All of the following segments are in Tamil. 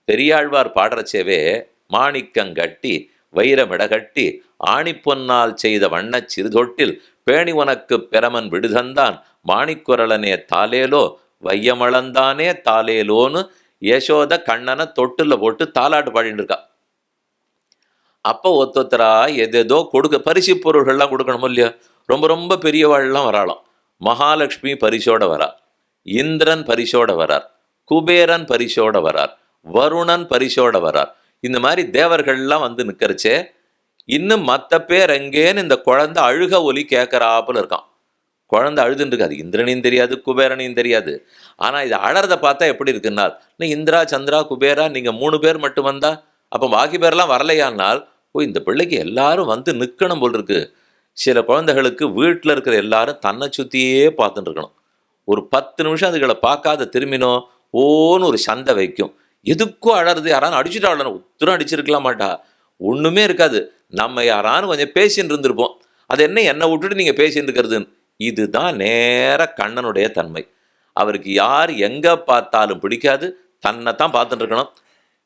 பெரியாழ்வார் பாடுறச்சேவே மாணிக்கங்கட்டி வைரமிடகட்டி ஆணிப்பொன்னால் செய்த வண்ணச் சிறுதொட்டில் பேணி உனக்கு பெரமன் விடுதந்தான் மாணிக்குரலனே தாலேலோ வையமளந்தானே தாலேலோன்னு யசோத கண்ணனை தொட்டுல போட்டு தாலாட்டு பாடிட்டு இருக்கா. அப்போ ஒத்தொத்தரா எதேதோ கொடுக்க பரிசு பொருள்கள்லாம் கொடுக்கணும் இல்லையா? ரொம்ப ரொம்ப பெரியவாள்லாம் வராளாம். மகாலட்சுமி பரிசோட வரார், இந்திரன் பரிசோட வரார், குபேரன் பரிசோட வரார், வருணன் பரிசோட வரார். இந்த மாதிரி தேவர்கள்லாம் வந்து நிற்கிறச்சே இன்னும் மற்ற பேர் எங்கேன்னு இந்த குழந்தை அழுக ஒலி கேட்கறாப்புல இருக்கான். குழந்தை அழுதுன்னு இருக்காது, இந்திரனையும் தெரியாது குபேரனையும் தெரியாது. ஆனால் இதை அழறத பார்த்தா எப்படி இருக்குன்னா, இந்திரா சந்திரா குபேரா நீங்கள் 3 பேர் மட்டும் வந்தா அப்போ பாக்கி பேர்லாம் வரலையானால், இந்த பிள்ளைக்கு எல்லாரும் வந்து நிற்கணும் போல் இருக்கு. சில குழந்தைகளுக்கு வீட்டில் இருக்கிற எல்லாரும் தன்னை சுற்றியே பார்த்துட்டு இருக்கணும். ஒரு 10 நிமிஷம் அதுகளை பார்க்காத திரும்பினோ ஓன்னு ஒரு சண்டை வைக்கும். எதுக்கும் அழறது, யாராலும் அடிச்சுட்டு அழணும், உத்தரம் அடிச்சிருக்கலாம் மாட்டா, ஒன்றுமே இருக்காது. நம்ம யாரானு கொஞ்சம் பேசின்னு இருந்திருப்போம், அது என்னை விட்டுட்டு நீங்கள் பேசின்னு இருக்கிறதுன்னு. இதுதான் நேர கண்ணனுடைய தன்மை. அவருக்கு யார் எங்கே பார்த்தாலும் பிடிக்காது, தன்னை தான் பார்த்துட்டு இருக்கணும்.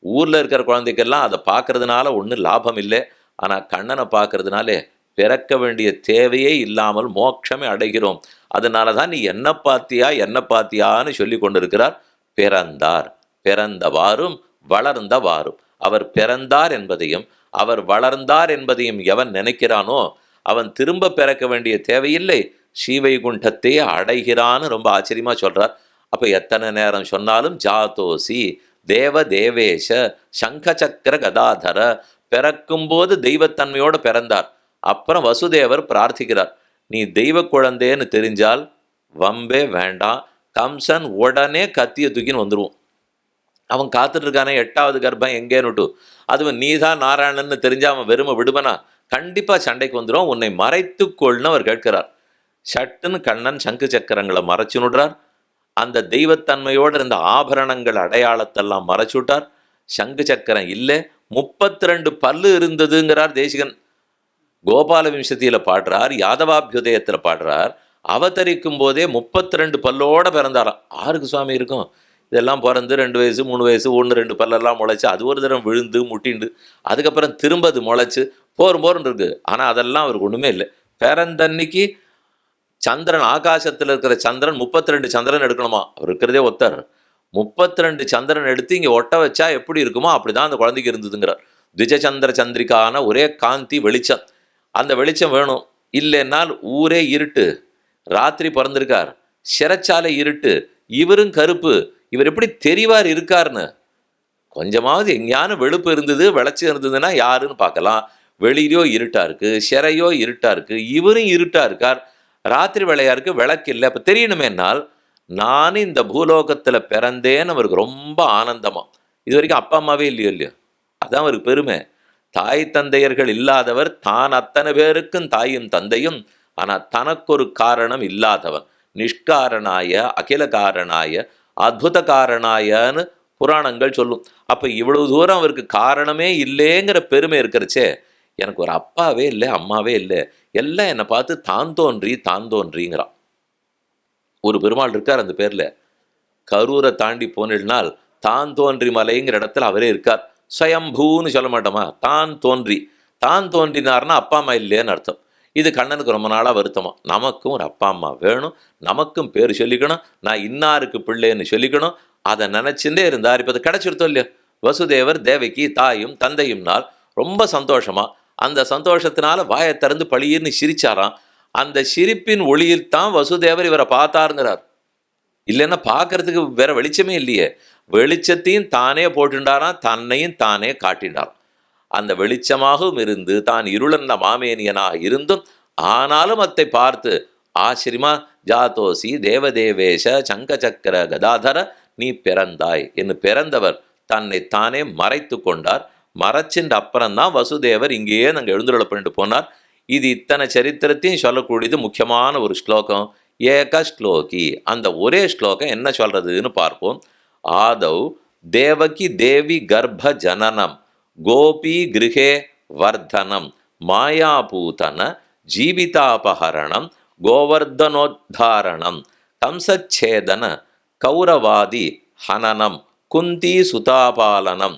ஊரில் இருக்கிற குழந்தைக்கெல்லாம் அதை பார்க்கறதுனால ஒன்றும் லாபம் இல்லை. ஆனால் கண்ணனை பார்க்கறதுனாலே பிறக்க வேண்டிய தேவையே இல்லாமல் மோட்சமே அடைகிறோம். அதனால தான் நீ என்ன பார்த்தியான்னு சொல்லி கொண்டு இருக்கிறார். பிறந்தார், பிறந்தவாறும் வளர்ந்தவாறும். அவர் பிறந்தார் என்பதையும் அவர் வளர்ந்தார் என்பதையும் எவன் நினைக்கிறானோ அவன் திரும்ப பிறக்க வேண்டிய தேவையில்லை, ஸ்ரீவைகுண்டத்தையே அடைகிறான்னு ரொம்ப ஆச்சரியமாக சொல்கிறார். அப்போ எத்தனை நேரம் சொன்னாலும் ஜாதோசி தேவ தேவேஷ சங்கசக்கர கதாதர, பிறக்கும்போது தெய்வத்தன்மையோடு பிறந்தார். அப்புறம் வசுதேவர் பிரார்த்திக்கிறார், நீ தெய்வ குழந்தைன்னு தெரிஞ்சால் வம்பே வேண்டாம், கம்சன் உடனே கத்திய தூக்கின்னு வந்துடுவோம். அவன் காத்துட்டு இருக்கானே 8வது கர்ப்பம் எங்கேன்னுட்டு, அதுவன் நீதான் நாராயணன்னு தெரிஞ்சா அவன் வெறுமை விடுவனா? கண்டிப்பாக சண்டைக்கு வந்துடும், உன்னை மறைத்துக்கொள்னு அவர் கேட்கிறார். சட்டுன்னு கண்ணன் சங்கு சக்கரங்களை மறைச்சுனுடுறார். அந்த தெய்வத்தன்மையோடு இருந்த ஆபரணங்கள் அடையாளத்தெல்லாம் மறைச்சுட்டார். சங்கு சக்கரம் இல்லை, 32 பல்லு இருந்ததுங்கிறார் தேசிகன். கோபால விம்சத்தியில் பாடுறார், யாதவாபியுதயத்தில் பாடுறார். அவதரிக்கும் போதே 32 பல்லோட பிறந்தாராம். ஆருக்கு சுவாமி இருக்கும்? இதெல்லாம் பிறந்து 2 வயசு 3 வயசு 1-2 பல்லெல்லாம் முளைச்சி அது ஒரு தரம் விழுந்து முட்டிண்டு அதுக்கப்புறம் திரும்ப அது முளைச்சு போரும் இருக்கு. ஆனால் அதெல்லாம் அவருக்கு ஒன்றுமே இல்லை. பிறந்தன்னைக்கு சந்திரன், ஆகாசத்தில் இருக்கிற சந்திரன் 32 சந்திரன் எடுக்கணுமா? அவர் இருக்கிறதே ஒத்தர். 32 சந்திரன் எடுத்து இங்கே ஒட்ட வச்சா எப்படி இருக்குமோ அப்படிதான் அந்த குழந்தைக்கு இருந்ததுங்கிறார். திஜச்சந்திர சந்திரிக்கான ஒரே காந்தி வெளிச்சம். அந்த வெளிச்சம் வேணும், இல்லைன்னால் ஊரே இருட்டு. ராத்திரி பிறந்திருக்கார், சிறைச்சாலை இருட்டு, இவரும் கருப்பு, இவர் எப்படி தெரிவார் இருக்காருன்னு. கொஞ்சமாவது எங்கேயான வெளுப்பு இருந்தது வெளிச்சம் இருந்ததுன்னா யாருன்னு பார்க்கலாம். வெளியிலையோ இருட்டா இருக்கு, சிறையோ இருட்டா இருக்கு, இவரும் இருட்டா இருக்கார், ராத்திரி வேளையா இருக்கு, விளக்கு இல்லை. அப்போ தெரியணுமேனால் நானும் இந்த பூலோகத்தில் பிறந்தேன்னு அவருக்கு ரொம்ப ஆனந்தமா. இது வரைக்கும் அப்பா அம்மாவே இல்லையோ, அதான் அவருக்கு பெருமை. தாய் தந்தையர்கள் இல்லாதவர், தான் அத்தனை பேருக்கும் தாயும் தந்தையும், ஆனால் தனக்கொரு காரணம் இல்லாதவன். நிஷ்காரணாய அகில காரணாய அத்புத காரணாயன்னு புராணங்கள் சொல்லும். அப்போ இவ்வளவு தூரம் அவருக்கு காரணமே இல்லைங்கிற பெருமை இருக்கிறச்சே, எனக்கு ஒரு அப்பாவே இல்லை அம்மாவே இல்லை, எல்லாம் என்னை பார்த்து தான் தோன்றிங்கிறான். ஒரு பெருமாள் இருக்கார், அந்த பேரில் கரூரை தாண்டி போனினால் தான் தோன்றி மலைங்கிற இடத்துல அவரே இருக்கார். ஸ்வயம்பூன்னு சொல்ல மாட்டோமா? தான் தோன்றினார்னா அப்பா அம்மா இல்லைன்னு அர்த்தம். இது கண்ணனுக்கு ரொம்ப நாளாக வருத்தமா. நமக்கும் ஒரு அப்பா அம்மா வேணும், நமக்கும் பேர் சொல்லிக்கணும், நான் இன்னாருக்கு பிள்ளைன்னு சொல்லிக்கணும், அதை நினச்சிட்டே இருந்தார். இப்போ அது கிடச்சிருத்தோ இல்லையோ. வசுதேவர் தேவகி தாயும் தந்தையும்னால் ரொம்ப சந்தோஷமா, அந்த சந்தோஷத்தினால வாயை திறந்து பளிர்னு சிரிச்சாராம். அந்த சிரிப்பின் ஒளியில் தான் வசுதேவர் இவரை பார்த்தாருங்கிறார். இல்லைன்னா பார்க்கறதுக்கு வேற வெளிச்சமே இல்லையே. வெளிச்சத்தையும் தானே போட்டுண்டாராம், தன்னையும் தானே காட்டினாராம். அந்த வெளிச்சமாகவும் இருந்து தான் இருளன்ன மாமேனியனாக இருந்தும் ஆனாலும் அதை பார்த்து ஆச்சரியமா ஜாதோசி தேவதேவேஷ சங்கசக்கர கதாதர நீ பிறந்தாய் என்று பிறந்தவர் தன்னை தானே மறைத்து கொண்டார். மறைச்சின்ற அப்புறம்தான் வசுதேவர் இங்கேயே நாங்கள் எழுந்துள்ள பண்ணிட்டு போனார். இது இத்தனை சரித்திரத்தையும் சொல்லக்கூடியது முக்கியமான ஒரு ஸ்லோகம், ஏக ஸ்லோகி. அந்த ஒரே ஸ்லோகம் என்ன சொல்றதுன்னு பார்ப்போம். ஆதவ் தேவகி தேவி கர்ப்ப ஜனனம் கோபி கிருஹே வர்தனம் மாயாபூதன ஜீவிதாபஹரணம் கோவர்தனோத்தாரணம் கம்சச்சேதன கௌரவாதி ஹனனம் குந்தி சுதாபாலனம்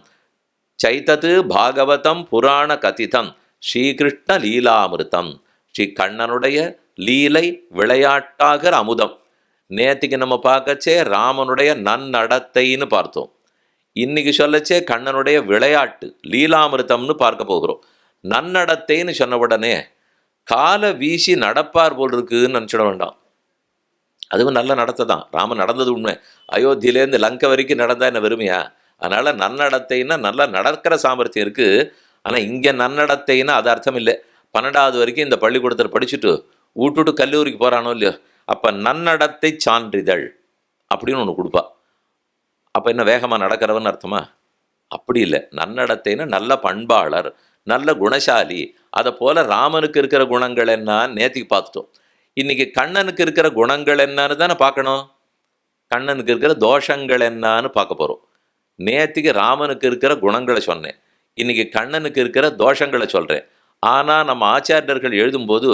சைத்தது பாகவதம் புராண கதிதம் ஸ்ரீகிருஷ்ண லீலாமிருதம். ஸ்ரீ கண்ணனுடைய லீலை விளையாட்டாகிற அமுதம். நேத்திக்கு நம்ம பார்க்கச்சே ராமனுடைய நன்னடத்தைன்னு பார்த்தோம். இன்னைக்கு சொல்லச்சே கண்ணனுடைய விளையாட்டு லீலாமிருதம்னு பார்க்க போகிறோம். நன்னடத்தைன்னு சொன்ன உடனே காலை வீசி நடப்பார் போல் இருக்குன்னு நினச்சிட வேண்டாம். அதுவும் நல்ல நடத்தை தான். ராமன் நடந்தது உண்மை. அயோத்தியிலேருந்து லங்கை வரைக்கும் நடந்தா என்ன வெறுமையா? அதனால நன்னடத்தைன்னா நல்லா நடக்கிற சாமர்த்தியம் இருக்கு. ஆனால் இங்கே நன்னடத்தைன்னா அது அர்த்தம் இல்லை. 12வது வரைக்கும் இந்த பள்ளிக்கூடத்தில் படிச்சுட்டு விட்டுட்டு கல்லூரிக்கு போகிறானோ இல்லையோ, அப்போ நன்னடத்தை சான்றிதழ் அப்படின்னு ஒன்று கொடுப்பா. அப்போ என்ன வேகமாக நடக்கிறவன்னு அர்த்தமா? அப்படி இல்லை. நன்னடத்தைன்னா நல்ல பண்பாளர், நல்ல குணசாலி. அதை போல ராமனுக்கு இருக்கிற குணங்கள் என்னன்னு நேத்திக்கு பார்த்துட்டோம். இன்னைக்கு கண்ணனுக்கு இருக்கிற குணங்கள் என்னன்னு தானே பார்க்கணும். கண்ணனுக்கு இருக்கிற தோஷங்கள் என்னன்னு பார்க்க போகிறோம். நேத்திக்கு ராமனுக்கு இருக்கிற குணங்களை சொன்னேன், இன்னைக்கு கண்ணனுக்கு இருக்கிற தோஷங்களை சொல்கிறேன். ஆனால் நம்ம ஆச்சாரியர்கள் எழுதும்போது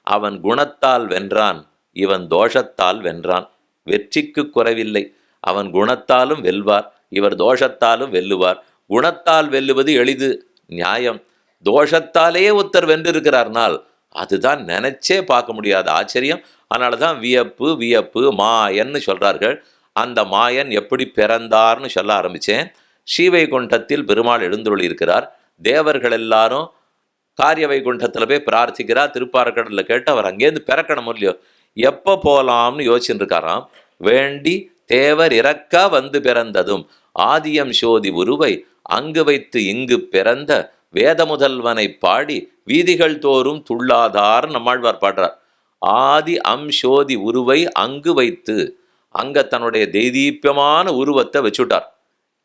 அவன் குணத்தால் வென்றான், இவன் தோஷத்தால் வென்றான். வெற்றிக்கு குறைவில்லை. அவன் குணத்தாலும் வெல்வார், இவர் தோஷத்தாலும் வெல்லுவார். குணத்தால் வெல்லுவது எளிது, நியாயம். தோஷத்தாலேயே ஒருத்தர் வென்றிருக்கிறார்னால் அதுதான் நினைச்சே பார்க்க முடியாத ஆச்சரியம். அதனால தான் வியப்பு வியப்பு மாயன்னு சொல்கிறார்கள். அந்த மாயன் எப்படி பிறந்தார்னு சொல்ல ஆரம்பித்தேன். ஸ்ரீவைகுண்டத்தில் பெருமாள் எழுந்துள்ளி இருக்கிறார். தேவர்கள் எல்லாரும் காரிய வைகுண்டத்தில் போய் பிரார்த்திக்கிறார். திருப்பார்கடலில் கேட்டு அவர் அங்கேருந்து பிறக்கணும் இல்லையோ, எப்போ போகலாம்னு யோசிச்சுட்டு இருக்காராம். வேண்டி தேவர் இறக்க வந்து பிறந்ததும் ஆதியம் சோதி உருவை அங்கு வைத்து இங்கு பிறந்த வேத முதல்வனை பாடி வீதிகள் தோறும் துள்ளாதார் நம்மாழ்வார் பாடுறார். ஆதி அம்சோதி உருவை அங்கு வைத்து, அங்க தன்னுடைய தெய்தீப்பியமான உருவத்தை வச்சுட்டார்.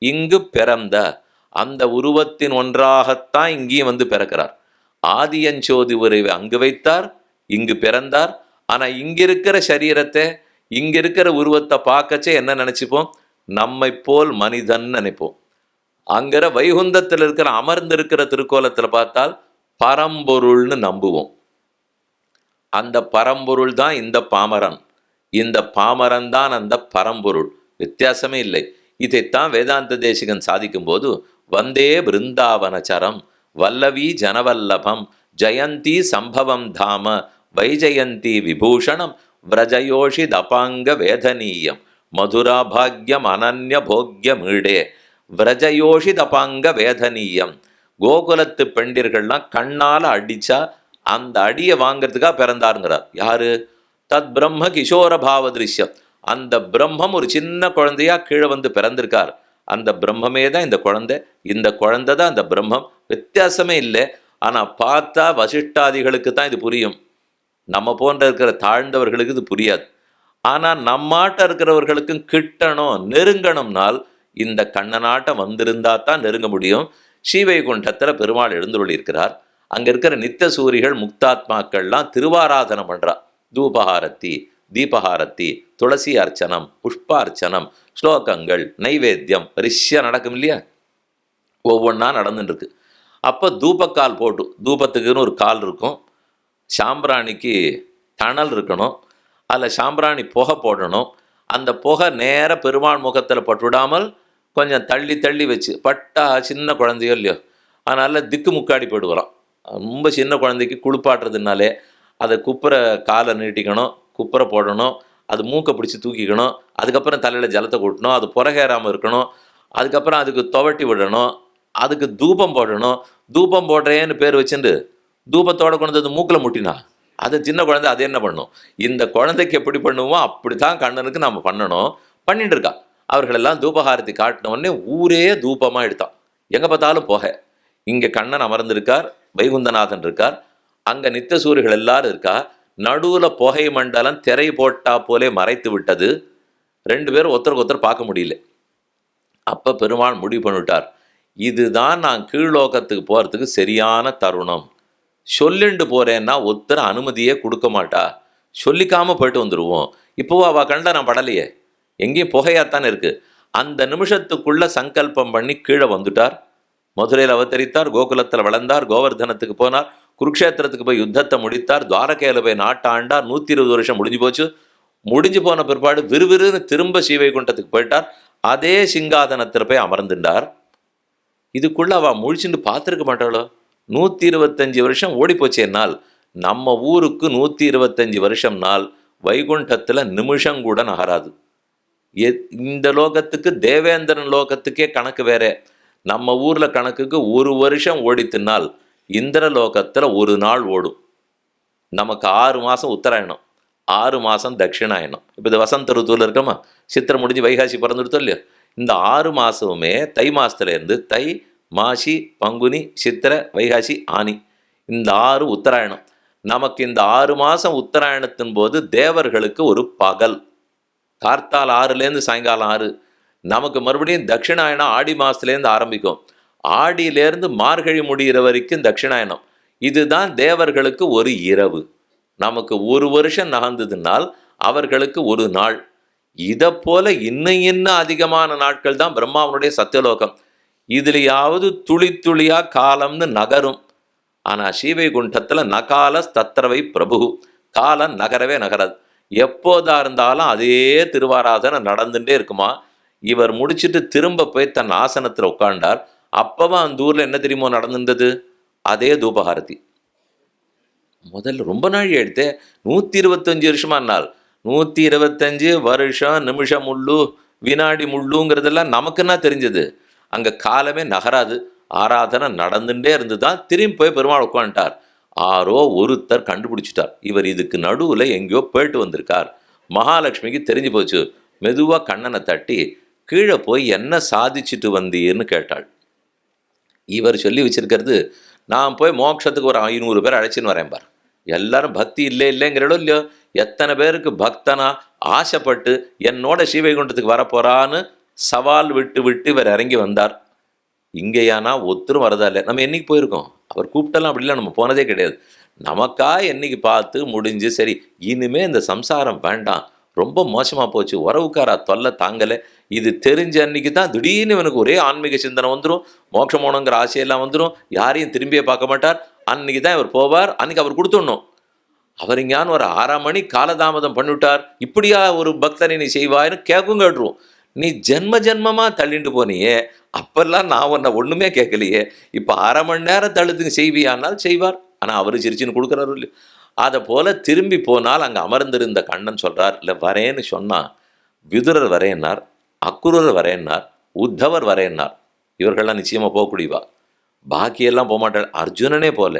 இங்கு பிறந்த அந்த உருவத்தின் ஒன்றாகத்தான் இங்கேயும் வந்து பிறக்கிறார். ஆதியஞ்சோதி உருவை அங்கு வைத்தார், இங்கு பிறந்தார். ஆனா இங்க இருக்கிற சரீரத்தை, இங்க இருக்கிற உருவத்தை பார்க்கச்சே என்ன நினைச்சுப்போம்? நம்மை போல் மனிதன் நினைப்போம். அங்கிற வைகுந்தத்தில் இருக்கிற அமர்ந்திருக்கிற திருக்கோலத்தில் பார்த்தால் பரம்பொருள்னு நம்புவோம். அந்த பரம்பொருள் தான் இந்த பாமரன், இந்த பாமரன் தான் அந்த பரம்பொருள். வித்தியாசமே இல்லை. இதைத்தான் வேதாந்த தேசிகன் சாதிக்கும் போது வந்தே பிருந்தாவனச்சரம் வல்லவி ஜனவல்லபம் ஜெயந்தி சம்பவம் தாம வைஜயந்தி விபூஷணம் விரஜயோஷி தபாங்க வேதனீயம் மதுராபாக்யம் அனன்ய போக்யமீடே விரஜயோஷி தபாங்க வேதனீயம். கோகுலத்து பெண்டிர்கள்லாம் கண்ணால் அடிச்சா அந்த அடியை வாங்கிறதுக்காக பிறந்தாருங்கிறார். யாரு? தத் பிரம்ம கிஷோர பாவ திருஷ்யம். அந்த பிரம்மம் ஒரு சின்ன குழந்தையா கீழே வந்து பிறந்திருக்கார். அந்த பிரம்மமே தான் இந்த குழந்தை, இந்த குழந்தை தான் அந்த பிரம்மம். வித்தியாசமே இல்லை. ஆனால் பார்த்தா வசிஷ்டாதிகளுக்கு தான் இது புரியும். நம்ம போன்ற இருக்கிற தாழ்ந்தவர்களுக்கு இது புரியாது. ஆனால் நம்மாட்ட இருக்கிறவர்களுக்கும் கிட்டணும், நெருங்கணும்னால் இந்த கண்ணனாட்டம் வந்திருந்தா தான் நெருங்க முடியும். ஸ்ரீவைகுண்டத்தில் பெருமாள் எழுந்துள்ளி இருக்கிறார். அங்கே இருக்கிற நித்த சூரிகள் முக்தாத்மாக்கள்லாம் திருவாராதனம் பண்ணுறா. தூபஹாரத்தி, தீபஹாரத்தி, துளசி அர்ச்சனம், புஷ்பார்ச்சனம், ஸ்லோகங்கள், நைவேத்தியம் ரிஷ்யா நடக்கும் இல்லையா? ஒவ்வொன்றா நடந்துட்டுருக்கு. அப்போ தூபக்கால் போட்டு, தூபத்துக்குன்னு ஒரு கால் இருக்கும், சாம்பிராணிக்கு தணல் இருக்கணும், அதில் சாம்பிராணி புகை போடணும். அந்த புகை நேர பெருமாள் முகத்தில் பட்டுவிடாமல் கொஞ்சம் தள்ளி தள்ளி வச்சு, பட்டா சின்ன குழந்தையோ இல்லையோ, அதனால் திக்கு முக்காடி போயிடுவோம். ரொம்ப சின்ன குழந்தைக்கு குளிப்பாட்டுறதுனாலே அதை குப்புரை காலை நீட்டிக்கணும், குப்புரை போடணும், அது மூக்கை பிடிச்சி தூக்கிக்கணும், அதுக்கப்புறம் தலையில் ஜலத்தை கொட்டணும், அது புறகேறாமல் இருக்கணும், அதுக்கப்புறம் அதுக்கு துவட்டி விடணும், அதுக்கு தூபம் போடணும். தூபம் போடுறேன்னு பேர் வச்சுட்டு தூபத்தோட கொண்டு வந்து மூக்கில் முட்டினா அது சின்ன குழந்தை அது என்ன பண்ணும்? இந்த குழந்தைக்கு எப்படி பண்ணுவோம் அப்படி தான் கண்ணனுக்கு நம்ம பண்ணணும். பண்ணிட்டு இருக்கா. அவர்களெல்லாம் தூபஹாரத்தி காட்டின உடனே ஊரே தூபமாக எடுத்தான். எங்கே பார்த்தாலும் புகை. இங்கே கண்ணன் அமர்ந்திருக்கார், வைகுந்தநாதன் இருக்கார், அங்கே நித்த சூரியர்கள் எல்லாரும் இருக்கா. நடுவில் புகை மண்டலம் திரை போட்டா போலே மறைத்து விட்டது. 2 பேரும் ஒருத்தருக்கு ஒருத்தர் பார்க்க முடியல. அப்போ பெருமாள் முடிவு பண்ணிவிட்டார், இதுதான் நான் கீழ்லோகத்துக்கு போகிறதுக்கு சரியான தருணம். சொல்லிண்டு போகிறேன்னா ஒருத்தர் அனுமதியே கொடுக்க மாட்டா, சொல்லிக்காமல் போயிட்டு வந்துடுவோம். இப்போவோ அவள் கண்ட நான் படலையே, எங்கேயும் புகையாத்தானே இருக்குது. அந்த நிமிஷத்துக்குள்ளே சங்கல்பம் பண்ணி கீழே வந்துட்டார். மதுரையில் அவதரித்தார், கோகுலத்தில் வளர்ந்தார், கோவர்தனத்துக்கு போனார், குருக்ஷேத்திரத்துக்கு போய் யுத்தத்தை முடித்தார், துவாரகையில் போய் நாட்டாண்டார். 120 வருஷம் முடிஞ்சு போச்சு. முடிஞ்சு போன பிற்பாடு விறுவிறுன்னு திரும்ப ஸ்ரீவைகுண்டத்துக்கு போயிட்டார். அதே சிங்காதனத்தில் போய் அமர்ந்துட்டார். இதுக்குள்ள அவ முழிச்சுட்டு பார்த்துருக்க மாட்டாளோ? 125 வருஷம் ஓடி போச்சு. என்னால் நம்ம ஊருக்கு 125 வருஷம் நாள் வைகுண்டத்தில் நிமிஷம் கூட நகராது. இந்த லோகத்துக்கு தேவேந்திரன் லோகத்துக்கே கணக்கு வேற. நம்ம ஊர்ல கணக்குக்கு ஒரு வருஷம் ஓடித்தினால் இந்திர லோகத்துல ஒரு நாள் ஓடும். நமக்கு 6 மாசம் உத்தராயணம், 6 மாசம் தட்சிணாயணம். இப்போ இது வசந்த ருத்துவில் இருக்கோமா, சித்திரை முடிஞ்சு வைகாசி பிறந்துடுத்தோ இல்லையோ, இந்த 6 மாசமுமே தை மாசத்துல இருந்து தை, மாசி, பங்குனி, சித்திரை, வைகாசி, ஆனி, இந்த 6 உத்தராயணம். நமக்கு இந்த 6 மாசம் உத்தராயணத்தின் போது தேவர்களுக்கு ஒரு பகல், கார்த்தால் 6லேருந்து சாயங்காலம் 6. நமக்கு மறுபடியும் தட்சிணாயனம் ஆடி மாசத்துலேருந்து ஆரம்பிக்கும். ஆடியிலேருந்து மார்கழி முடிகிற வரைக்கும் தட்சிணாயனம். இதுதான் தேவர்களுக்கு ஒரு இரவு. நமக்கு ஒரு வருஷம் நகர்ந்ததுனால் அவர்களுக்கு ஒரு நாள். இதை போல இன்னும் அதிகமான நாட்கள் தான் பிரம்மாவனுடைய சத்தியலோகம். இதுலையாவது துளி துளியா காலம்னு நகரும். ஆனா ஸ்ரீவைகுண்டத்துல நகால தத்திரவை பிரபு, காலம் நகரவே நகராது. எப்போதா இருந்தாலும் அதே திருவாராதனை நடந்துட்டே இருக்குமா. இவர் முடிச்சுட்டு திரும்ப போய் தன் ஆசனத்தில் உட்காண்டார். அப்பவும் அந்த ஊர்ல என்ன தெரியுமோ நடந்துருந்தது? அதே தூபஹாரதி. முதல்ல ரொம்ப நாள் எடுத்து 125 வருஷமா நாள், 125 வருஷம் நிமிஷம் முள்ளு வினாடி முள்ளுங்கிறதெல்லாம் நமக்குன்னா தெரிஞ்சது. அங்க காலமே நகராது, ஆராதனை நடந்துட்டே இருந்து தான் திரும்பி போய் பெருமாள் உட்காந்துட்டார். ஆரோ ஒருத்தர் கண்டுபிடிச்சிட்டார், இவர் இதுக்கு நடுவில் எங்கேயோ போயிட்டு வந்திருக்கார். மகாலட்சுமிக்கு தெரிஞ்சு போச்சு. மெதுவாக கண்ணனை தட்டி கீழே போய் என்ன சாதிச்சுட்டு வந்தீர்னு கேட்டாள். இவர் சொல்லி வச்சிருக்கிறது, நான் போய் மோட்சத்துக்கு ஒரு 500 பேர் அழைச்சின்னு வரேன் பார். எல்லாரும் பக்தி இல்லைங்கிறடோ இல்லையோ, எத்தனை பேருக்கு பக்தனா ஆசைப்பட்டு என்னோட ஸ்ரீவைகுண்டத்துக்கு வரப்போறான்னு சவால் விட்டு விட்டு இவர் இறங்கி வந்தார். இங்கேயானா ஒத்தரும் வரதா இல்லை. நம்ம என்னைக்கு போயிருக்கோம்? அவர் கூப்பிட்டெல்லாம் அப்படிலாம் நம்ம போனதே கிடையாது. நமக்கா என்னைக்கு பார்த்து முடிஞ்சு சரி இனிமே இந்த சம்சாரம் வேண்டாம், ரொம்ப மோசமாக போச்சு, உறவுக்காரா தொல்லை தாங்கலை, இது தெரிஞ்ச அன்னைக்கு தான் திடீர்னு இவனுக்கு ஒரே ஆன்மீக சிந்தனை வந்துடும், மோட்சமோனங்கிற ஆசையெல்லாம் வந்துடும், யாரையும் திரும்பியே பார்க்க மாட்டார். அன்னைக்கு தான் இவர் போவார். அன்னைக்கு அவர் கொடுத்துடணும். அவர் இங்கான ஒரு 6 மணி காலதாமதம் பண்ணிவிட்டார், இப்படியா ஒரு பக்தனை நீ செய்வாயின்னு கேட்கும் கேட்டுருவோம். நீ ஜென்ம ஜென்மமாக தள்ளிட்டு போனியே, அப்பெல்லாம் நான் உன்னை ஒன்றுமே கேட்கலையே, இப்போ 1/2 மணி நேரம் தள்ளுதுங்க செய்வியானால் செய்வார். ஆனால் அவர் சிரிச்சின்னு கொடுக்குறாரு இல்லையா. அதை போல திரும்பி போனால் அங்கே அமர்ந்திருந்த கண்ணன் சொல்கிறார், இல்லை வரேன்னு சொன்னால் விதுரர் வரேன்னார், அக்குரர் வரேன்னார், உத்தவர் வரேன்னார். இவர்கள்லாம் நிச்சயமாக போகக்கூடியவா. பாக்கியெல்லாம் போகமாட்டாள். அர்ஜுனனே போல,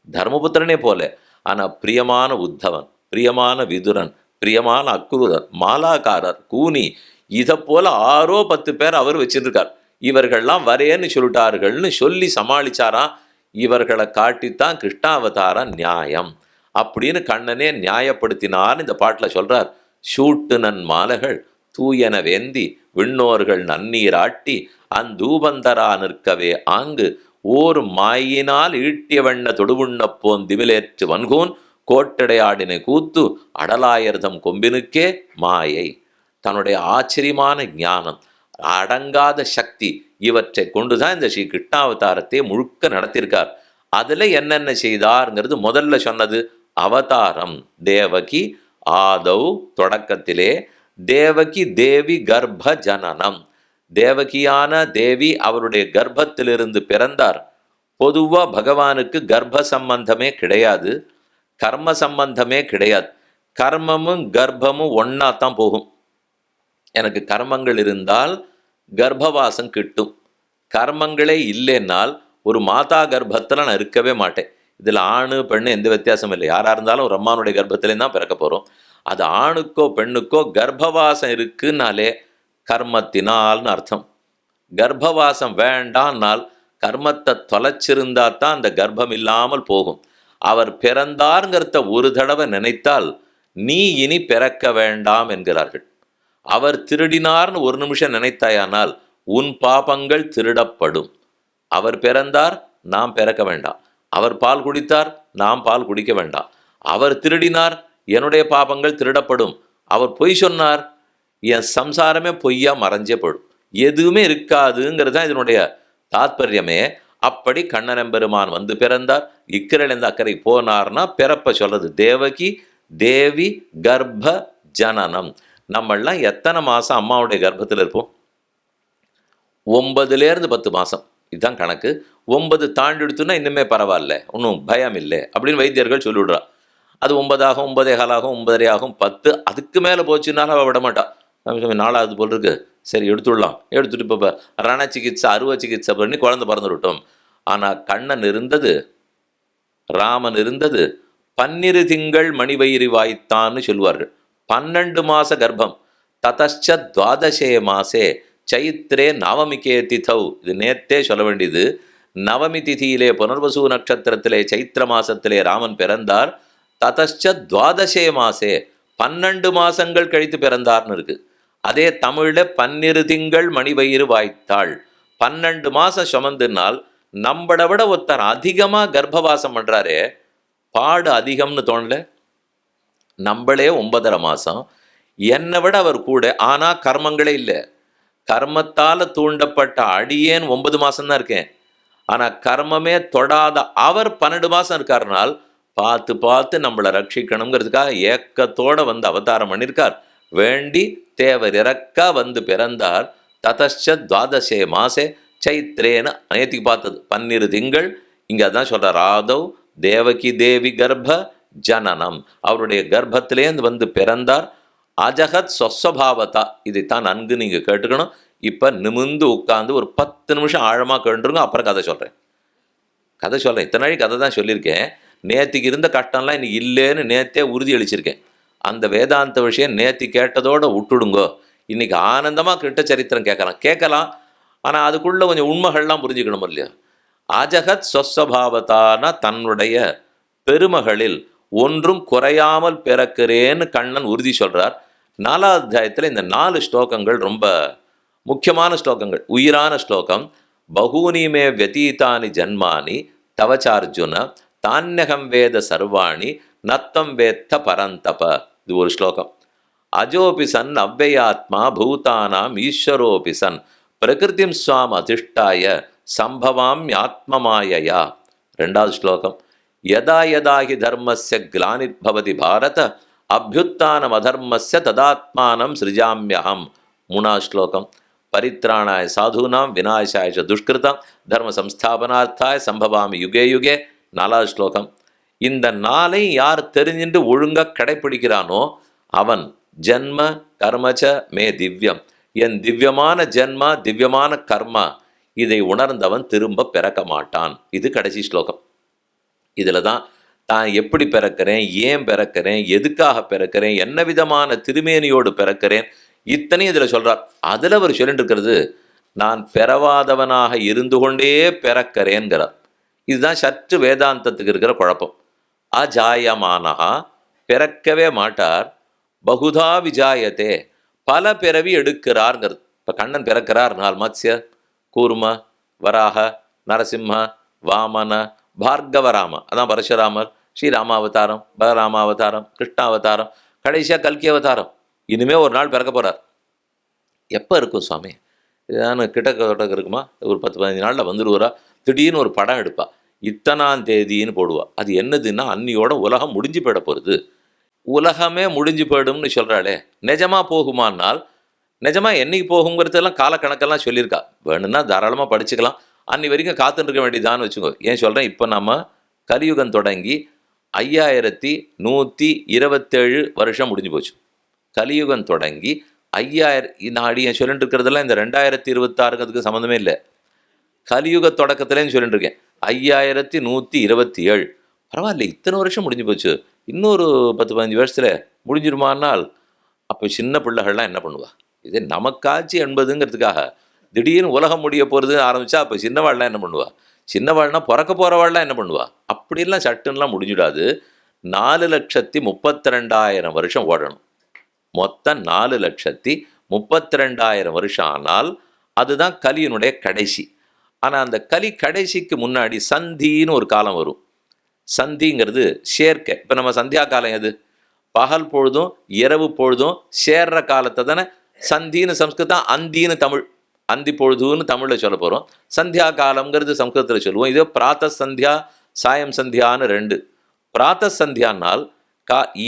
தர்மபுத்திரனே போல. ஆனால் பிரியமான உத்தவன், பிரியமான விதுரன், பிரியமான அக்குரர், மாலாக்காரர், கூனி, இதை போல 6-10 பேர் அவர் வச்சிருக்கார். இவர்கள்லாம் வரேன்னு சொல்லிட்டார்கள்னு சொல்லி சமாளிச்சாராம். இவர்களை காட்டித்தான் கிருஷ்ணாவதார நியாயம் அப்படின்னு கண்ணனே நியாயப்படுத்தினார். இந்த பாட்டில் சொல்றார், சூட்டு நன் மாலைகள் தூயன வேந்தி விண்ணோர்கள் நன்னீர் ஆட்டி அந்தூபந்தரா நிற்கவே ஆங்கு ஓர் மாயினால் ஈட்டிய வண்ண தொடுவுண்ண போன் திமிலேற்று வன்கூன் கோட்டடையாடினை கூத்து அடலாயர்தம் கொம்பினுக்கே மாயை. தன்னுடைய ஆச்சரியமான ஞானம், அடங்காத சக்தி, இவற்றை கொண்டுதான் இந்த ஸ்ரீ கிருஷ்ணாவதாரத்தை முழுக்க நடத்தியிருக்கார். அதுல என்னென்ன செய்தார்ங்கிறது முதல்ல சொன்னது அவதாரம். தேவகி ஆதவ் தொடக்கத்திலே, தேவகி தேவி கர்ப்ப ஜனனம், தேவகியான தேவி அவருடைய கர்ப்பத்திலிருந்து பிறந்தார். பொதுவா பகவானுக்கு கர்ப்ப சம்பந்தமே கிடையாது, கர்ம சம்பந்தமே கிடையாது. கர்மமும் கர்ப்பமும் ஒன்னா தான் போகும். எனக்கு கர்மங்கள் இருந்தால் கர்ப்பவாசம் கிட்டும், கர்மங்களே இல்லைன்னால் ஒரு மாதா கர்ப்பத்தில் நான் இருக்கவே மாட்டேன். இதில் ஆணு பெண்ணு எந்த வித்தியாசமும் இல்லை. யாராக இருந்தாலும் ஒரு அம்மானுடைய கர்ப்பத்திலேருந்து தான் பிறக்க போகிறோம். அது ஆணுக்கோ பெண்ணுக்கோ கர்ப்பவாசம் இருக்குன்னாலே கர்மத்தினால்னு அர்த்தம். கர்ப்பவாசம் வேண்டான்னால் கர்மத்தை தொலைச்சிருந்தா தான் அந்த கர்ப்பம் இல்லாமல் போகும். அவர் பிறந்தார்ங்கிறத ஒரு தடவை நினைத்தால் நீ இனி பிறக்க வேண்டாம் என்கிறார்கள். அவர் திருடினார்னு ஒரு நிமிஷம் நினைத்தாயானால் உன் பாபங்கள் திருடப்படும். அவர் பிறந்தார், நாம் பிறக்க வேண்டாம். அவர் பால் குடித்தார், நாம் பால் குடிக்க வேண்டாம். அவர் திருடினார், என்னுடைய பாபங்கள் திருடப்படும். அவர் பொய் சொன்னார், என் சம்சாரமே பொய்யா மறைஞ்சே போடும், எதுவுமே இருக்காதுங்கிறது தான் இதனுடைய தாத்பரியமே. அப்படி கண்ணனம்பெருமான் வந்து பிறந்தார். இக்கரையிலேருந்து அக்கறை போனார்னா பிறப்ப சொல்றது தேவகி தேவி கர்ப்ப ஜனனம். நம்மளாம் எத்தனை மாதம் அம்மாவுடைய கர்ப்பத்தில் இருப்போம்? 9லேருந்து 10 மாதம் இதுதான் கணக்கு. 9 தாண்டி எடுத்துன்னா இன்னுமே பரவாயில்ல, ஒன்றும் பயம் இல்லை அப்படின்னு வைத்தியர்கள் சொல்லிவிடுறா. அது 9 ஆகும், 9:15 ஆகும், 9:30 ஆகும், 10 அதுக்கு மேலே போச்சுன்னாலும் அவள் விட மாட்டா. நாலாவது போல் இருக்கு, சரி எடுத்துடலாம். எடுத்துட்டு இப்போ ரண சிகிச்சை அறுவை சிகிச்சை பண்ணி குழந்தை பிறந்துவிட்டோம். ஆனால் கண்ணன் இருந்தது, ராமன் இருந்தது 12 திங்கள் மணிவயிறு வாய்த்தான்னு சொல்லுவார்கள். 12 மாச கர்ப்பம். ததச்ச துவாதசே மாசே சைத்ரே நவமிகே திதௌ. இது நேத்தே சொல்ல வேண்டியது. நவமி திதியிலே புனர்வசு நட்சத்திரத்திலே சைத்திர மாசத்திலே ராமன் பிறந்தார். ததச்ச துவாதசே மாசே 12 மாசங்கள் கழித்து பிறந்தார்னு இருக்கு. அதே தமிழ்ல 12 திங்கள் மணிவயிறு வாய்த்தாள். 12 மாசம் சுமந்துனால் நம்மளை விட ஒருத்தர் அதிகமா கர்ப்பவாசம் பண்றாரே, பாடு அதிகம்னு தோணல? நம்மளே 9.5 மாசம், என்னை விட அவர் கூட. ஆனா கர்மங்களே இல்லை. கர்மத்தால தூண்டப்பட்ட அடியேன் 9 மாசம்தான் இருக்கேன். ஆனா கர்மமே தொடாத அவர் 12 மாசம் இருக்காருனால் பார்த்து பார்த்து நம்மளை ரட்சிக்கணுங்கிறதுக்காக ஏக்கத்தோட வந்து அவதாரம் பண்ணியிருக்கார். வேண்டி தேவர் இறக்கா வந்து பிறந்தார். ததச்ச துவாதசே மாசே சைத்ரேன்னு நேத்திக்கு பார்த்தது 12 திங்கள். இங்கே அதான் சொல்கிறார், ஆதவ் தேவகி தேவி கர்ப்ப ஜனனம். அவருடைய கர்ப்பத்திலேருந்து வந்து பிறந்தார். அஜகத் சொஸ்வபாவதா. இதைத்தான் நன்கு நீங்கள் கேட்டுக்கணும். இப்போ நிமிந்து உட்காந்து ஒரு 10 நிமிஷம் ஆழமாக கேட்டுருங்க, அப்புறம் கதை சொல்கிறேன். இத்தனை நாளைக்கு கதை தான் சொல்லியிருக்கேன். நேற்றுக்கு இருந்த கஷ்டம்லாம் இன்னைக்கு இல்லைன்னு நேற்றே உறுதி அளிச்சிருக்கேன். அந்த வேதாந்த விஷயம் நேற்று கேட்டதோடு விட்டுடுங்கோ. இன்னைக்கு ஆனந்தமாக கிட்ட சரித்திரம் கேட்கலாம். ஆனால் அதுக்குள்ளே கொஞ்சம் உண்மைகள்லாம் புரிஞ்சுக்கணும் இல்லையா? அஜகத் சொஸ்வபாவத்தான தன்னுடைய பெருமகளில் ஒன்றும் குறையாமல் பிறக்கிறேன்னு கண்ணன் உறுதி சொல்கிறார். 4வது அத்தியாயத்தில் இந்த 4 ஸ்லோகங்கள் ரொம்ப முக்கியமான ஸ்லோகங்கள், உயிரான ஸ்லோகம். பகூனிமே வியதீதானி ஜன்மானி தவச்சார்ஜுன தான்யகம் வேத சர்வாணி நத்தம் வேத்த பரந்தப. இது ஒரு ஸ்லோகம். அஜோபி சன் அவ்வயாத்மா பூதானாம் ஈஸ்வரோபி சன் பிரகிருதிம் ஸ்வாம் அதிஷ்டாய சம்பவாம் ஆத்மமாயயா. 2வது ஸ்லோகம். யதா யதாஹி தர்மஸ்ய கிளானிர்பவதி பாரத அபியுத்தானம் அதர்மஸ்ய ததாத்மானம் சிருஜாம்யஹம். 3வது ஸ்லோகம். பரித்ராணாய சாதுனாம் விநாசாய துஷ்கிருதம் தர்ம சம்ஸ்தாபனார்த்தாய சம்பவாமி யுகே யுகே. 4வது ஸ்லோகம். இந்த 4ஐ யார் தெரிஞ்சுட்டு ஒழுங்காக கடைப்பிடிக்கிறானோ அவன் ஜன்ம கர்மச்ச மே திவ்யம், என் திவ்யமான ஜென்மா திவ்யமான கர்மா இதை உணர்ந்தவன் திரும்ப பிறக்க மாட்டான். இது கடைசி ஸ்லோகம். இதில் தான் தான் எப்படி பிறக்கிறேன், ஏன் பிறக்கிறேன், எதுக்காக பிறக்கிறேன், என்ன விதமான திருமேனியோடு பிறக்கிறேன், இத்தனையும் இதில் சொல்கிறார். அதில் அவர் சொல்லிட்டு இருக்கிறது, நான் பிறவாதவனாக இருந்து கொண்டே பிறக்கிறேன்கிறார். இதுதான் சற்று வேதாந்தத்துக்கு இருக்கிற குழப்பம். அஜாயமானஹா, பிறக்கவே மாட்டார். பகுதா விஜாயத்தே, பல பிறவி எடுக்கிறார்ங்கிறது. இப்போ கண்ணன் பிறக்கிறார் 4 மத்ஸ்ய கூர்ம வராக நரசிம்ம வாமன பார்கவராம, அதான் பரசுராமர், ஸ்ரீராமாவதாரம், பலராமாவதாரம், கிருஷ்ணாவதாரம், கடைசியாக கல்கி அவதாரம். இனிமேல் ஒரு நாள் பிறக்க போகிறார். எப்போ இருக்கும் சுவாமி? இதான கிட்டக்க இருக்குமா? ஒரு 10-15 நாளில் வந்துடுவாரா? திடீர்னு ஒரு படம் எடுப்பா, இத்தனாம் தேதின்னு போடுவா. அது என்னதுன்னா அன்னியோட உலகம் முடிஞ்சு போயிட போகிறது. உலகமே முடிஞ்சு போயிடும்னு சொல்கிறாளே, நிஜமாக போகுமானால் நிஜமாக என்னைக்கு போகுங்கிறதெல்லாம் காலக்கணக்கெல்லாம் சொல்லியிருக்கா. வேணும்னா தாராளமாக படிச்சுக்கலாம். அன்னி வரைக்கும் காத்துட்டு இருக்க வேண்டியதான்னு வச்சுக்கோ. ஏன் சொல்கிறேன், இப்போ நம்ம கலியுகம் தொடங்கி 5127 வருஷம் முடிஞ்சு போச்சு. கலியுகம் தொடங்கி 5000 நாடி ஏன் சொல்லிட்டு இருக்கிறதெல்லாம் இந்த 2026க்கு சம்மந்தமே இல்லை. கலியுக தொடக்கத்துலேன்னு சொல்லிட்டு இருக்கேன். 5127. பரவாயில்ல, இத்தனை வருஷம் முடிஞ்சு போச்சு. இன்னொரு 10-15 வருஷத்தில் முடிஞ்சிருமானால் அப்போ சின்ன பிள்ளைகள்லாம் என்ன பண்ணுவா? இதே நமக்காச்சு 80ங்கிறதுக்காக திடீர்னு உலகம் முடிய போகிறது ஆரம்பித்தா அப்போ சின்னவாள்லாம் என்ன பண்ணுவா? சின்னவாள்னா பிறக்க போகிறவாள்லாம் என்ன பண்ணுவா? அப்படிலாம் சட்டுன்னெலாம் முடிஞ்சிடாது. 4,32,000 வருஷம் ஓடணும். மொத்தம் 4,32,000 வருஷம் ஆனால் அதுதான் கலியினுடைய கடைசி. ஆனால் அந்த கலி கடைசிக்கு முன்னாடி சந்தின்னு ஒரு காலம் வரும். சந்திங்கிறது சேர்க்கை. இப்போ நம்ம சந்தியா காலம் எது? பகல் பொழுதும் இரவு பொழுதும் சேர்ற காலத்தை தானே சந்தின்னு சம்ஸ்கிருதம், அந்தின்னு தமிழ். அந்தி பொழுதுன்னு தமிழில் சொல்ல போகிறோம். சந்தியா காலம்ங்கிறது சம்ஸ்கிருதத்தில் சொல்லுவோம். இதே பிராத்த சந்தியா சாயம் சந்தியான்னு 2. பிராத்த சந்தியானால்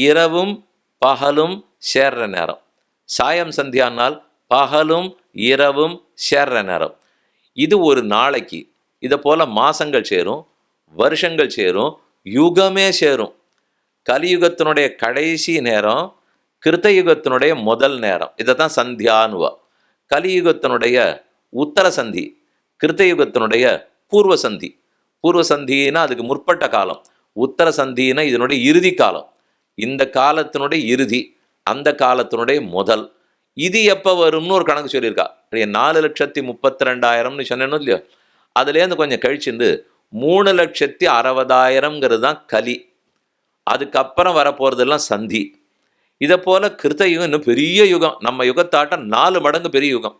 இரவும் பகலும் சேர்ற நேரம். சாயம் சந்தியானால் பகலும் இரவும் சேர்ற நேரம். இது ஒரு நாளைக்கு. இதை போல மாசங்கள் சேரும், வருஷங்கள் சேரும், யுகமே சேரும். கலியுகத்தினுடைய கடைசி நேரம் கிருத்தயுகத்தினுடைய முதல் நேரம். இதை தான் சந்தியானுவா. கலியுகத்தினுடைய உத்தர சந்தி, கிருத்தயுகத்தினுடைய பூர்வ சந்தி. பூர்வ சந்தினா அதுக்கு முற்பட்ட காலம், உத்தர சந்தினா இதனுடைய இறுதி காலம். இந்த காலத்தினுடைய இறுதி, அந்த காலத்தினுடைய முதல். இது எப்போ வரும்னு ஒரு கணக்கு சொல்லியிருக்கா. 4,32,000 சொன்னேன்னு இல்லையோ, அதுலேருந்து கொஞ்சம் கழிச்சுருந்து 3,60,000 தான் கலி. அதுக்கப்புறம் வரப்போகிறதெல்லாம் சந்தி. இதை போல கிருத்த யுகம் இன்னும் பெரிய யுகம், நம்ம யுகத்தாட்டம் 4 மடங்கு பெரிய யுகம்.